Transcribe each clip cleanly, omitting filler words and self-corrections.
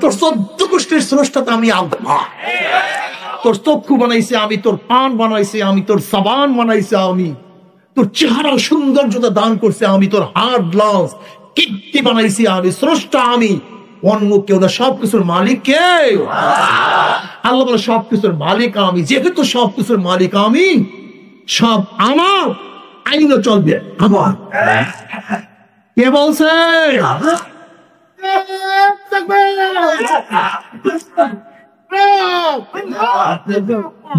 তোর 14 গোষ্ঠীর স্রষ্টাতে আমি আল্লাহ। তোর চক্ষু বানাইছে আমি, তোর কান বানাইছে আমি, তোর জবান বানাইছে আমি, তোর চেহারার সৌন্দর্যতা দান করছে আমি, তোর হাত গ্লাস কীর্তি বানাইছি আমি, স্রষ্টা আমি, অন্য কেউ না, সবকিছুর মালিক কে? আল্লাহ বলে সবকিছুর মালিক আমি। যেহেতু সবকিছুর মালিক আমি, সব আমার আইনও চলবে আমার। কে বলছে?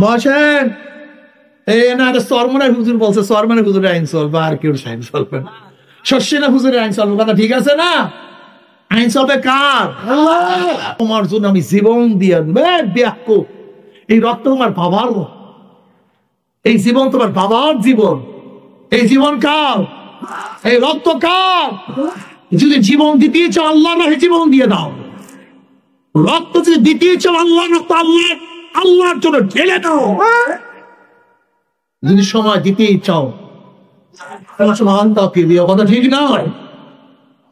বসেন। সরমনের হুজুর বলছে সরমনের হুজুরের আইন চলবে, আর কেউ আইন চলবে না। শস্যিনা হুজুরের আইন চলবে, কথা ঠিক আছে না? আইন চলবে কার? তোমার জন্য আমি জীবন দিয়ে দেবো। এই রক্ত তোমার বাবার, এই জীবন তোমার বাবার জীবন, এই জীবন কার? এই রক্ত কার? যদি জীবন দিতে চাও আল্লাহ না, জীবন দিয়ে দাও। রক্ত যদি দিতে চাও আল্লাহ রক্ত আল্লাহ, আল্লাহর জন্য ঢেলে দাও। যদি সময় দিতেই চাও কথা ঠিক নয়।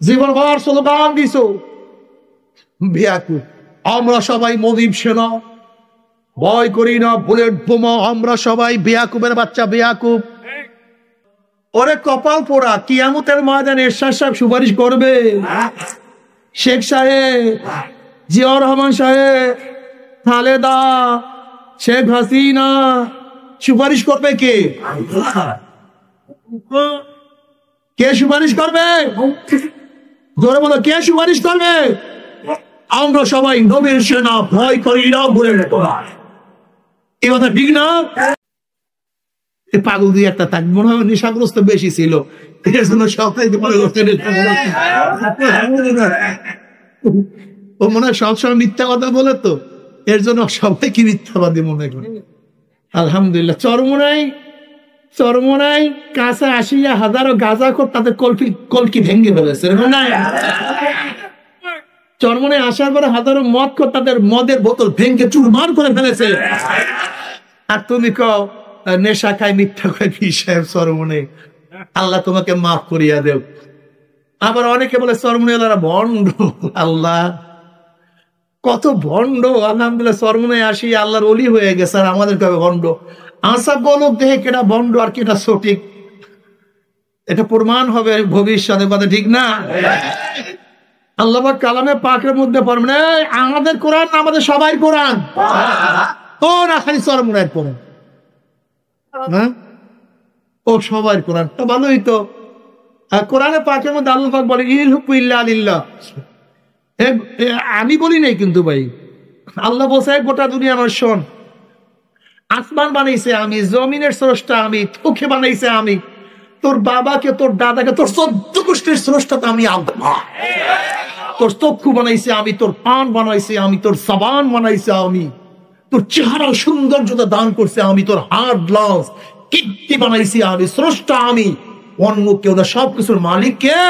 জীবন বার স্লোগান দিছো বেয়াকুব। আমরা সবাই মদিব সেনা, ভয় করি না বুলেট বোমা, আমরা সবাই বেয়াকুবের বাচ্চা বেয়াকুব। ওরে কপাল পোড়া, কিয়ামতের ময়দানে এরশাদ সাহেব সুপারিশ করবে, শেখ সাহেব, জিয়াউর রহমান সাহেব, খালেদা, শেখ হাসিনা, সুপারিশ করবে কে? কে সুপারিশ করবে? জোরে বলো, কে সুপারিশ করবে? আমরা সবাই নবীর সেনা, ভয় করি না বলে এ কথা ঠিক না? পাগল দিয়ে একটা তাক মনে হয় নেশাগ্রস্ত বেশি ছিল, এর জন্য সবাই ও মনে হয় সবসময় মিথ্যা কথা বলে, তো এর জন্য সবাইকে মিথ্যাবাদী মনে করে। আলহামদুলিল্লাহ। চরমোনাই কাছে আসিয়া হাজারো গাঁজা খোর তাদের কলকি ভেঙে ফেলেছে। চরমোনাই আসার পরে হাজারো মদ খোর তাদের মদের বোতল ভেঙে চুরমার করে ফেলেছে। আর তুমি কও নেশা খায় মিথ্যা খায় সাহেব চরমোনাই, আল্লাহ তোমাকে মাফ করিয়া দেব। আবার অনেকে বলে চরমোনাইওয়ালারা ভণ্ড। আল্লাহ কত ভণ্ড! আলহামদুলিল্লাহ চরমোনাই আসি আল্লাহর ওলি হয়ে গেছে, আর আমাদের কবে ভণ্ড। আশা গোলক দেখে কেটা ভণ্ড আর কেটা সঠিক, এটা প্রমাণ হবে ভবিষ্যতে, কথা ঠিক না? আল্লাহ পাক কালামে পাকের মধ্যে পড়বেন, আমাদের কোরআন না, আমাদের সবাই কোরআন। ও না খালি চরমোনাইয়ের কোরআন, হ্যাঁ ও সবাই কোরআন। তো ভালোই তো। কোরআনে পাকের মধ্যে আল্লাহ পাক বলে ইল হুকমু ইল্লা লিল্লাহ। আমি বলি নাই কিন্তু ভাই, আল্লাহ বলছে গোটা দুনিয়া আমার শোন, আসমান বানাইছে আমি, জমিনের স্রষ্টা আমি, তোকে বানাইছে আমি, তোর বাবাকে, তোর দাদাকে, তোর 14 গোষ্ঠীর স্রষ্টাতে আমি আল্লাহ। তোর চক্ষু বানাইছে আমি, তোর কান বানাইছে আমি, তোর জবান বানাইছে আমি, তোর চেহারার সৌন্দর্যতা দান করছে আমি, তোর হাত গ্লাস কীর্তি বানাইছি আমি, স্রষ্টা আমি, অন্য কেউ না, সবকিছুর মালিক কে?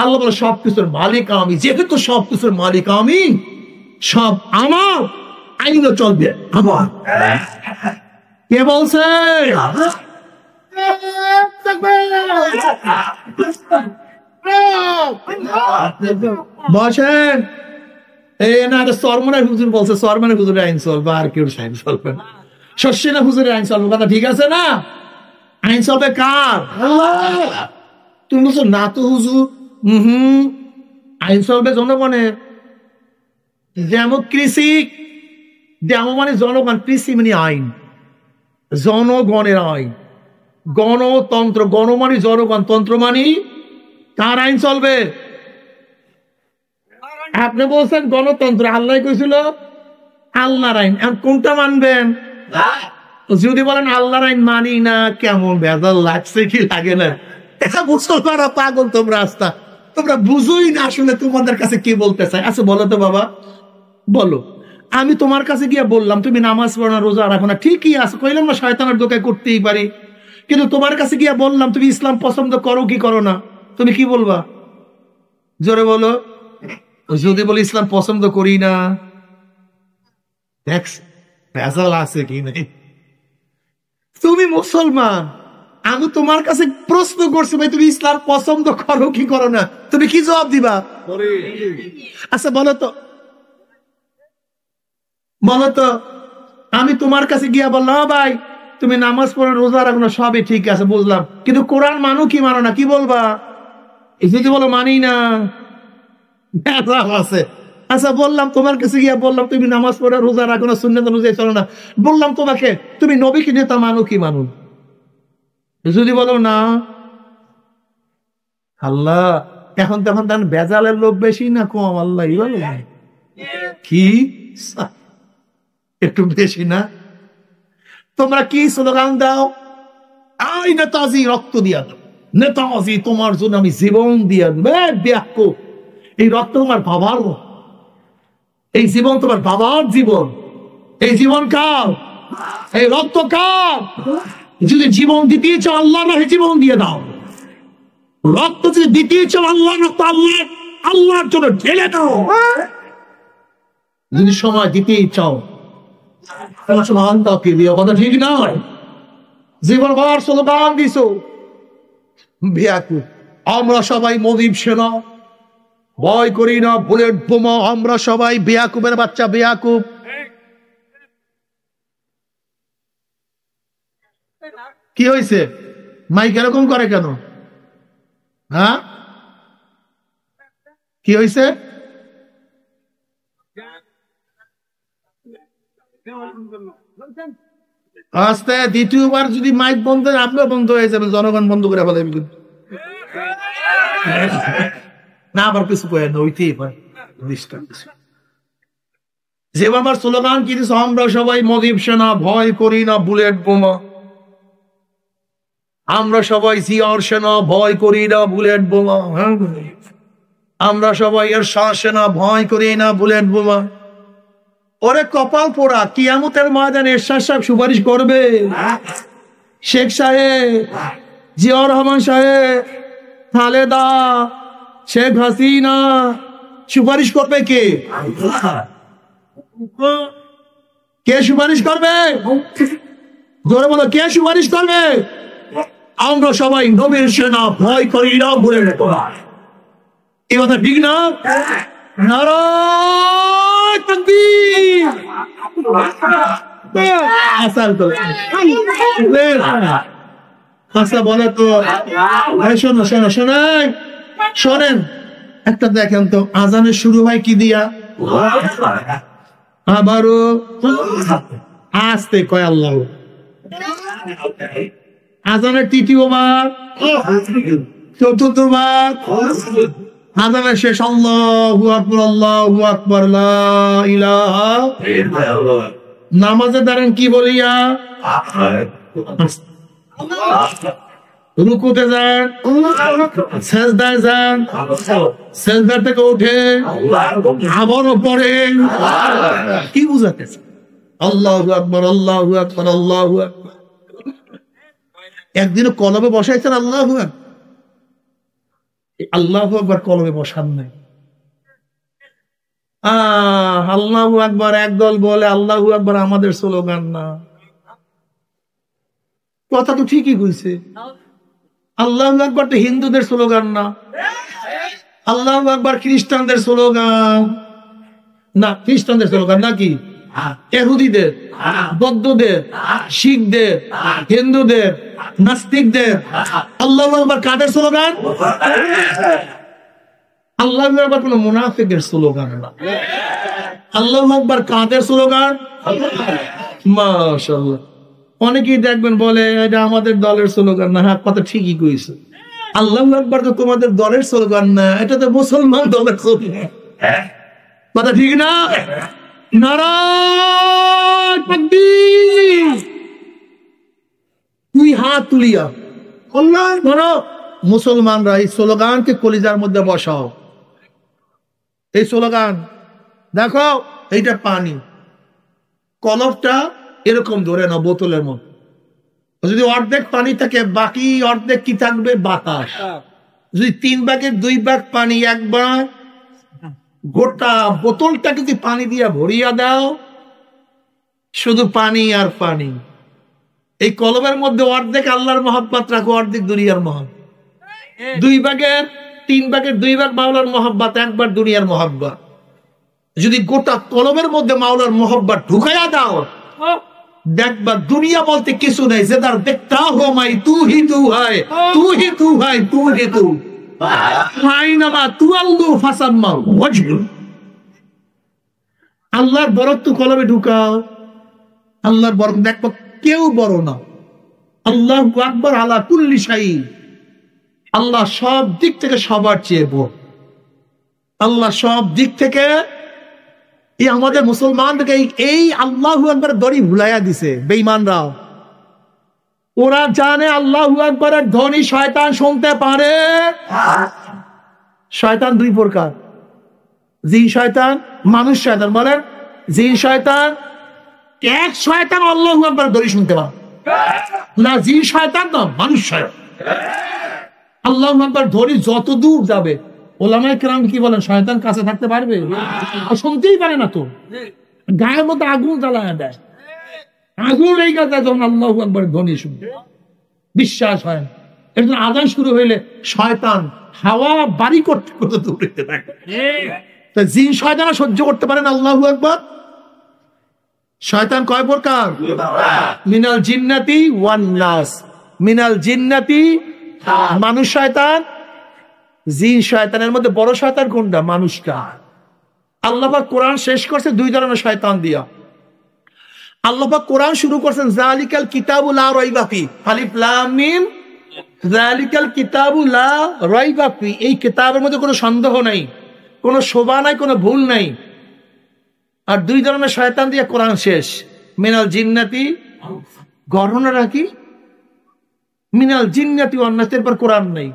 আল্লাহ বলে সবকিছুর মালিক আমি। যেহেতু সবকিছুর মালিক আমি, সব আমার আইনও চলবে আমার। কে বলছে? বসেন। সরমনের হুজুর বলছে সরমনের হুজুরের আইন চলবে, আর কেউ আইন চলবে না। শস্যিনা হুজুরের আইন চলবে, কথা ঠিক আছে না? আইন চলবে কার? তুমি বলছো না তো হুজুর। আইন চলবে জনগণের। ডেমোক্রেসি, ডেমো মানে জনগণ, কৃষি মানে আইন, জনগণের আইন। গণতন্ত্র, গণ মানে জনগণ, তন্ত্র মানে কার আইন চলবে? আপনি বলছেন গণতন্ত্র, আল্লাহ কইছিল আল্লাহর আইন। কোনটা মানবেন? যদি বলেন আল্লাহর আইন মানি না, কেমন ভেজাল লাগছে কি লাগে না? এটা মুসলমানরা পাগল, তোমরা রাস্তা, তোমরা বুঝোই না আসলে তোমাদের কাছে কি বলতে চাই। আচ্ছা বলো তো বাবা, বলো, আমি তোমার কাছে গিয়ে বললাম তুমি নামাজ পড়ো না, রোজা রাখো না, ঠিকই আছে, কইলাম না শয়তানের দোকায় করতেই পারি, কিন্তু তোমার কাছে গিয়ে বললাম তুমি ইসলাম পছন্দ করো কি করো না, তুমি কি বলবা? জোরে বলো। যদি বলি ইসলাম পছন্দ করি না, দেখ ভেজাল আছে কি নেই। তুমি মুসলমান, আমি তোমার কাছে প্রশ্ন করছি ভাই, তুমি ইসলাম পছন্দ করো কি করো না, তুমি কি জবাব দিবা? আচ্ছা বলো তো আমি তোমার কাছে গিয়া বললাম ভাই তুমি নামাজ পড়ো রোজা রাখো না, সবই ঠিক আছে বুঝলাম, কিন্তু কোরআন মানো কি মানো না, কি বলবা? যদি বলো মানি না, আছে। আচ্ছা বললাম তোমার কাছে গিয়া বললাম তুমি নামাজ পড়ো রোজা রাখো না, সুন্নাত অনুযায়ী চলো না, বললাম তোমাকে তুমি নবীকে নেতা মানো কি মানো? যদি বলো না, আল্লাহ এখন তখন তার বেজালের লোক বেশি না কম? আল্লাহ কি একটু বেশি না? তোমরা কি স্লোগান দাও? আই নেতাজি রক্ত দিয়া দাও, নেতাজি তোমার জন্য আমি জীবন দিয়া দেবো। এই রক্ত তোমার বাবার, এই জীবন তোমার বাবার জীবন, এই জীবন কার? এই রক্ত কার? যদি জীবন দিতে চাও আল্লাহর রাহে জীবন দিয়ে দাও, রক্ত যদি দিতে চাও আল্লাহর রক্ত আল্লাহর জন্য ঢেলে দাও। যদি সময় দিতেই চাও কথা ঠিক নয়। জীবন ভর স্লোগান দিছ বেয়াকুব, আমরা সবাই মদিব সেনা, ভয় করি না বুলেট বোমা, আমরা সবাই বেয়াকুবের বাচ্চা বেয়াকুব। কি হয়েছে? মাইক এরকম করে কেন? হ্যাঁ কি হয়েছে? আস্তে দ্বিতীয়বার যদি মাইক বন্ধ হয় আপনিও বন্ধ হয়ে যাবেন, জনগণ বন্ধ করে ফেলে না, আবার কিছু কয়ে না, ওইতেই পারে। যে আমার স্লোগান কি দিচ্ছে, আমরা সবাই মদিব সেনা, ভয় করি না বুলেট বোমা, আমরা সবাই জিয়ার সেনা, ভয় করি না বুলেট বোমা, আমরা সবাই এর সেনা, ভয় করি না বুলেট বোমা। ওরে কপাল পোড়া, কিয়ামতের ময়দানে এরশাদ সাহেব সুপারিশ করবে, শেখ সাহেব, জিয়াউর রহমান সাহেব, খালেদা, শেখ হাসিনা, সুপারিশ করবে কে? কে সুপারিশ করবে? জোরে বলো, কে সুপারিশ করবে? আমরা সবাই নবীর সেনা, ভয় করি না বুলেট বোমা। এই কথা ঠিক না? নারায়ে তাকবীর। আচ্ছা বলে তো, শোনেন একটা দেখেন তো, আজানের শুরু হয় কি দিয়া? আবারও আস্তে কয় আল্লাহ। আজানের তৃতীয়বার, চতুর্থবার, আজানের শেষ আল্লাহু আকবার, আল্লাহু আকবার, লা ইলাহা ইল্লাল্লাহ। নামাজে দাঁড়ান কি বলিয়া? রুকুতে যান, সেজদায় যান, সেজদা থেকে উঠে আবারও পড়েন। কি বুঝাতেছে? আল্লাহু আকবার, আল্লাহু আকবার, আল্লাহু আকবার। একদিনও কলবে বসাইছেন আল্লাহু আকবার? আল্লাহু আকবার কলবে বসান নাই। আল্লাহু আকবার একদল বলে, আল্লাহু আকবার আমাদের স্লোগান না। কথা তো ঠিকই কইছে, আল্লাহু আকবার তো হিন্দুদের স্লোগান না, আল্লাহু আকবার খ্রিস্টানদের স্লোগান না। খ্রিস্টানদের স্লোগান নাকি? ইহুদিদের, বৌদ্ধদের, শিখদের, হিন্দুদের, নাস্তিকদের। আল্লাহু আকবার কাদের স্লোগান? আল্লাহু আকবার কোন মুনাফিকের স্লোগান না। আল্লাহু আকবার কাদের স্লোগান? মাশাআল্লাহ। অনেকেই দেখবেন বলে এটা আমাদের দলের স্লোগান না। হ্যাঁ কথা ঠিকই কইছে, আল্লাহু আকবার তো তোমাদের দলের স্লোগান না, এটা তো মুসলমান দলের স্লোগান। কথা ঠিক না? নারায়ে তাকবীর। তুই হাত তুলিয়া মুসলমানরা এই স্লোগানকে কলিজার মধ্যে বসাও। এই স্লোগান দেখো, এইটা পানি, কলপটা এরকম ধরে না বোতলের মধ্যে, যদি অর্ধেক পানি থাকে বাকি অর্ধেক কি থাকবে? বাতাস। যদি 3 ভাগের 2 ভাগ পানি, একবার গোটা বোতলটা যদি পানি দিয়া ভরিয়া দাও, শুধু পানি আর পানি। এই কলমের মধ্যে অর্ধেক আল্লাহর মহব্বত রাখো, অর্ধেক দুনিয়ার মহব্বত। 3 ভাগের 2 ভাগ মাওলার মহব্বত, 1 ভাগ দুনিয়ার মহব্বত। যদি গোটা কলমের মধ্যে মাওলার মহব্বত ঢুকাইয়া দাও, দেখবা দুনিয়া বলতে কিছু নেই। যে তার দেখতা হো মাই তু হি তু হয়, তু হি তু হয়, তু হি তু আইনামা তু আল্লু ফাসাম্মা ওয়াজহু। আল্লাহর বরত্ব কলমে ঢুকাও, আল্লাহর বরত্ব দেখবা কেউ বড় না। আল্লাহু আকবার আলা কুল্লি শাই। আল্লাহ সব দিক থেকে সবার চেয়ে বড়। আল্লাহ সব দিক থেকে এই আমাদের মুসলমানদেরকে এই আল্লাহু আকবার দড়ি ভুলাইয়া দিছে বেঈমানরাও। ওরা জানে আল্লাহু আকবারের ধ্বনি শয়তান শুনতে পারে। শয়তান 2 প্রকার, জিন শয়তান, মানুষ শয়তান। বলেন জিন শয়তান, এক শয়তান আল্লাহু আকবার ধ্বনি শুনতে পারে না, জিন শয়তান না, মানুষ শয়তান। আল্লাহু আকবার ধ্বনি যত দূর যাবে, ওলামায়ে কেরাম কি বলেন, শয়তান কাছে থাকতে পারবে? শুনতেই পারে না তো, গায়ের মধ্যে আগুন জ্বালায় দেয়, আগুন লেগে যায় যখন আল্লাহু আকবার ধ্বনি শুনবে। বিশ্বাস হয় না। এর জন্য আযান শুরু হইলে শয়তান হাওয়া বাড়ি করতে করতে দৌড়াতে থাকে। তা জিন শয়তান সহ্য করতে পারে না আল্লাহু আকবার। শয়তান কয় প্রকার? মিনাল জিন্নাতি ওয়ান নাস। মিনাল জিন্নাতি মানুষ শয়তান, জিন শয়তানের মধ্যে বড় শয়তান কোনটা? মানুষটা। আল্লাহ পাক কোরআন শেষ করছে 2 ধরনের শয়তান দিয়া। আল্লাহ পাক কোরআন শুরু করছেন যালিকাল কিতাবু লা রাইবা ফি, আলিফ লাম মিম, যালিকাল কিতাবু লা রাইবা ফি। এই কিতাবের মধ্যে কোনো সন্দেহ নাই, কোনো শোভা নাই, কোনো ভুল নাই। আর 2 ধরনের শয়তান দিয়ে কোরআন শেষ। মিনাল জিন্নাতি, গণনা রাখি, মিনাল জিন্নাতি ওয়ান নাস, এরপর কোরআন নাই।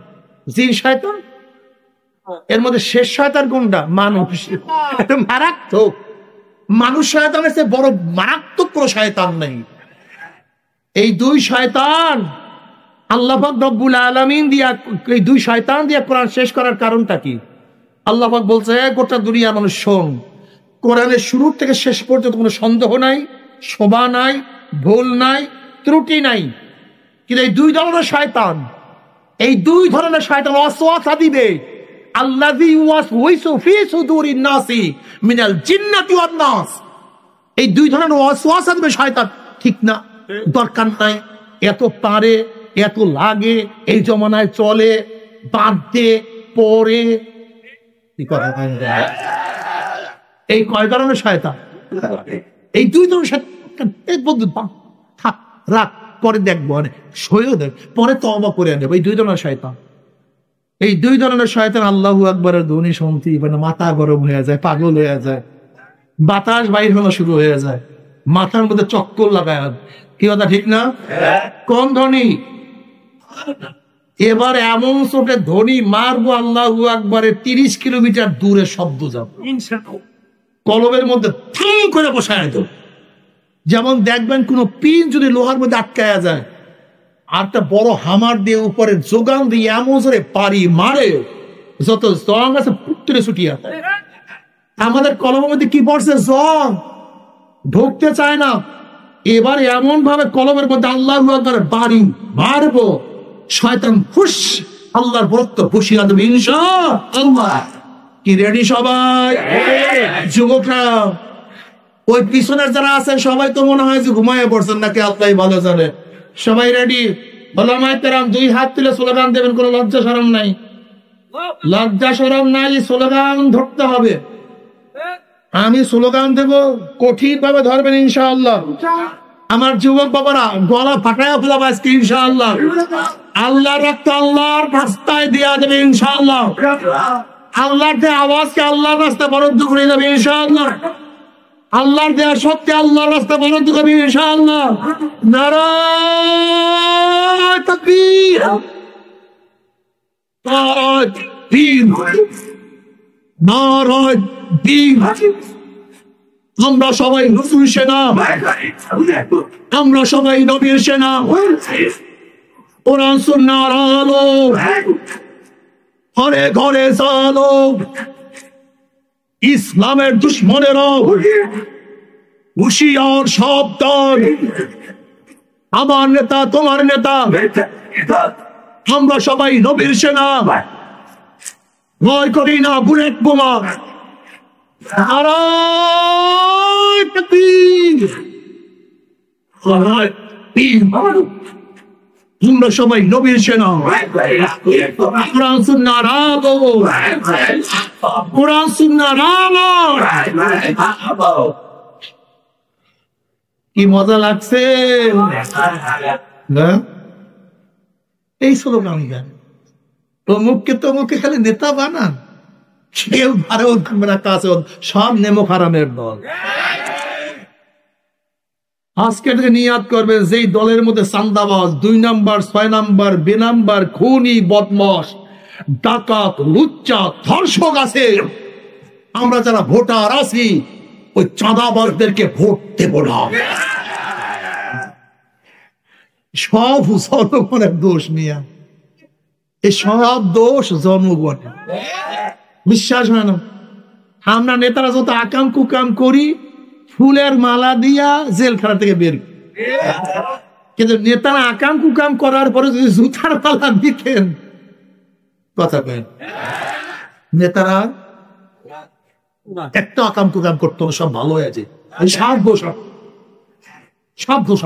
জিন শয়তান, এর মধ্যে শেষ শয়তান কোনটা? মানুষ। মারাত্মক। মানুষ শয়তানের চেয়ে বড় মারাত্মক কোনো শয়তান নাই। এই 2 শয়তান আল্লাহ পাক রব্বুল আলামিন দিয়া, এই 2 শয়তান দিয়া কোরআন শেষ করার কারণটা কি? আল্লাহ পাক বলছে গোটা দুনিয়ার মানুষ শোন, কোরআনের শুরু থেকে শেষ পর্যন্ত কোনো সন্দেহ নাই, শোভা নাই, ভুল নাই, ত্রুটি নাই। কিন্তু এই 2 ধরনের শয়তান, এই 2 ধরনের শয়তান ওয়াসওয়াসা দিবে। আল্লাযী ওয়াসওয়াসু ফি সুদুরিন নাসি মিনাল জিন্নাতি ওয়ান নাস। এই 2 ধরনের ওয়াসওয়াসা দিবে শয়তান। ঠিক না, দরকার নাই, এত পারে, এত লাগে, এই জমানায় চলে, বাদে পরে। এই কয় ধরনের শয়তান? এই 2 ধরনের শয়তান। এই বন্ধু থাক, রাখ, পরে দেখবো, সইও দেখ, পরে তওবা করে নেব। এই 2 ধরনের শয়তান। এই 2 ধরনের শয়তান আল্লাহু আকবারের ধ্বনি শুনতেই মানে মাথা গরম হয়ে যায়, পাগল হয়ে যায়, বাতাস বাইর হওয়া শুরু হয়ে যায়, মাথার মধ্যে চক্কর লাগায়। কি কথা ঠিক না? কোন ধ্বনি? এবার এমন চোটে ধ্বনি মারবো আল্লাহু আকবারের 30 কিলোমিটার দূরে শব্দ যাবে, কলবের মধ্যে ঠিক করে বসায় দেব। যেমন দেখবেন কোন পিন যদি লোহার মধ্যে আটকায়া যায়, আর একটা বড় হামার দিয়ে উপরে যোগান দিয়ে এমন জোরে পারি মারে, যত জং আছে পুত্রে ছুটিয়া। আমাদের কলমের মধ্যে কি পড়ছে? জং ঢুকতে চায় না। এবার এমন ভাবে কলমের মধ্যে আল্লাহু আকবার বাড়ি মারবো, শয়তান ফুস, আল্লাহর বরত্ব বসিয়ে দেবে ইনশাআল্লাহ। কি রেডি সবাই? যুবকরা, ওই পিছনের যারা আছেন সবাই তো মনে হয় যে ঘুমায় পড়ছেন নাকি, আল্লাহ ভালো জানে। সবাই রেডি? ওলামায়ে কেরাম 2 হাত তুলে স্লোগান দেবেন, কোনো লজ্জা শরম নাই, লজ্জা শরম নাই, স্লোগান ধরতে হবে। আমি স্লোগান দেব, কঠিন ভাবে ধরবেন ইনশাআল্লাহ। আমার যুবক বাবারা গলা ফাটায়া ফেলাবো আজকে ইনশাআল্লাহ। আল্লাহর রক্ত আল্লাহর রাস্তায় দেয়া দেবে ইনশাআল্লাহ। আল্লাহর দেয়া আওয়াজকে আল্লাহর রাস্তায় বরদ্ধ করে দেবে ইনশাআল্লাহ। আল্লাহর দেয়া সত্যি আল্লাহর রাস্তায় বরদ্ধ করবে ইনশাআল্লাহ। নারায়ে তাকবীর, নারায়ে তাকবীর, নারায়ে তাকবীর। আমরা সবাই নবীর সেনা, আমরা সবাই নবীর সেনা। কোরআন সুন্নাহর আলো ঘরে ঘরে চালো, ইসলামের দুশ্মনেরা হুঁশিয়ার সাবধান, আমার নেতা তোমার নেতা, আমরা সবাই নবীর সেনা, ভয় করি না বুলেট বোমা। নারায়ে তাকবীর, নারায়ে তাকবীর। তোমরা সবাই নবীর সেনা। কোরআন সুন্নাহ রাখো, কোরআন সুন্নাহ রাখো। কি মজা লাগছে না? এই স্লোগান গান তমুককে খালি নেতা বানান, কেউ ভালো কাছে সব নেমো হারামের দল। আজকে থেকে নিয়াত করবেন, যেই দলের মধ্যে চান্দাবাজ, 2 নাম্বার 6 নাম্বার বেনাম্বার খুনি বদমাশ ডাকাত লুচ্চা ধর্ষক আছে, আমরা যারা ভোটার আছি ওই চাঁদাবাজদেরকে ভোট দেব না। সব জনগণের দোষ নিয়া, এই সব দোষ জনগণের। বিশ্বাস হয় না? আমরা নেতারা যত আকাম কুকাম করি, ফুলের মালা দিয়া জেলখানা থেকে বের, কিন্তু নেতারা আকাম কুকাম করার পরে যদি জুতার মালা দিতেন, কথা কেন নেতারা একটা আকাম কুকাম করতো, সব ভালো হয়ে আছে। সব দোষ, সব দোষ।